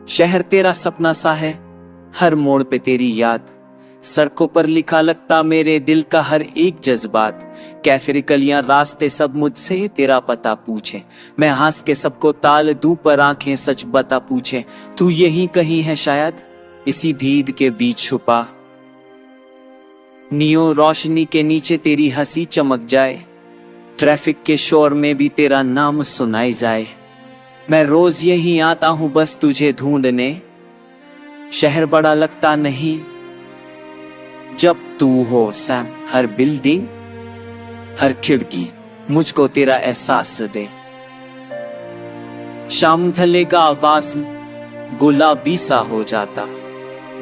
शहर तेरा सपना सा है, हर मोड़ पे तेरी याद, सड़कों पर लिखा लगता मेरे दिल का हर एक जज्बात। कैफे गलियां रास्ते सब मुझसे तेरा पता पूछे, मैं हंस के सबको ताल दूं पर आंखें सच बता पूछे। तू यहीं कहीं है शायद, इसी भीड़ के बीच छुपा, नियो रोशनी के नीचे तेरी हंसी चमक जाए, ट्रैफिक के शोर में भी तेरा नाम सुनाई जाए। मैं रोज यहीं आता हूं बस तुझे ढूंढने, शहर बड़ा लगता नहीं जब तू हो सैम। हर बिल्डिंग हर खिड़की मुझको तेरा एहसास दे। शाम ढलेगा आवाज गुलाबी सा हो जाता,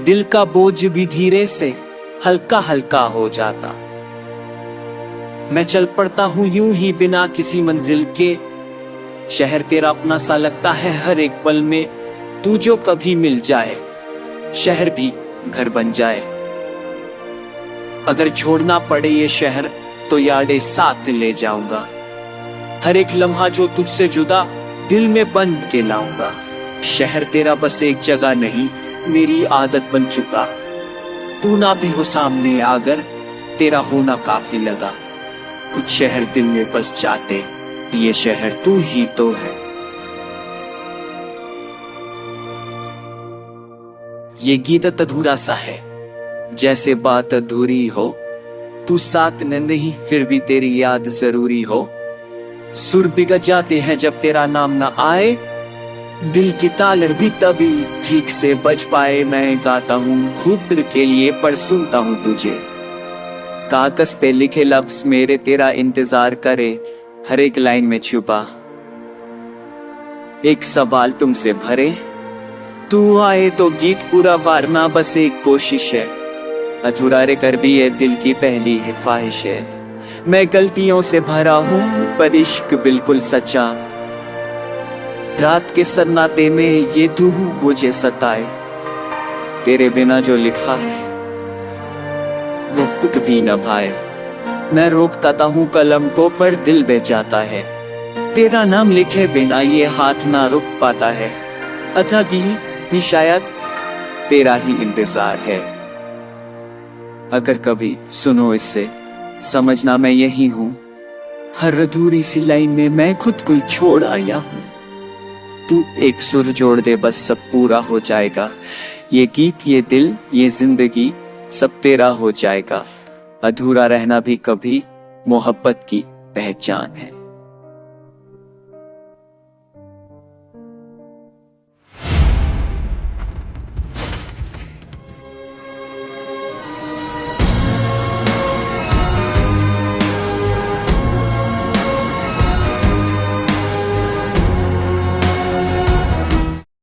दिल का बोझ भी धीरे से हल्का हल्का हो जाता। मैं चल पड़ता हूं यूं ही बिना किसी मंजिल के, शहर तेरा अपना सा लगता है हर एक पल में। तू जो कभी मिल जाए, शहर भी घर बन जाए। अगर छोड़ना पड़े ये शहर तो यादें साथ ले जाऊंगा, हर एक लम्हा जो तुझसे जुदा दिल में बंद के लाऊंगा। शहर तेरा बस एक जगह नहीं, मेरी आदत बन चुका। तू ना भी हो सामने अगर तेरा होना काफी लगा। कुछ शहर दिल में बस जाते, ये शहर तू ही तो है। ये गीत अधूरा सा है, जैसे बात अधूरी हो। तू साथ न नहीं फिर भी तेरी याद जरूरी हो। सुर बिगड़ जाते हैं जब तेरा नाम ना आए, दिल की ताल भी तभी ठीक से बज पाए। मैं गाता हूँ खुद के लिए पर सुनता हूँ तुझे, कागज पे लिखे लफ्ज मेरे तेरा इंतजार करे। हर एक लाइन में छुपा एक सवाल तुमसे भरे, तू आए तो गीत पूरा वारना बस एक कोशिश है। अधूरा रे कर भी ये दिल की पहली है ख्वाहिश है। मैं गलतियों से भरा हूँ पर इश्क बिल्कुल सच्चा, रात के सन्नाटे में ये तू मुझे सताए। तेरे बिना जो लिखा है वो कुछ भी न भाए। मैं रोकता हूँ कलम को पर दिल बह जाता है, तेरा नाम लिखे बिना ये हाथ ना रुक पाता है। अथा भी शायद तेरा ही इंतजार है। अगर कभी सुनो इससे समझना मैं यही हूँ, हर अधूरी सी लाइन में मैं खुद को छोड़ आया हूँ। तू एक सुर जोड़ दे बस सब पूरा हो जाएगा। ये गीत ये दिल ये जिंदगी सब तेरा हो जाएगा। अधूरा रहना भी कभी मोहब्बत की पहचान है।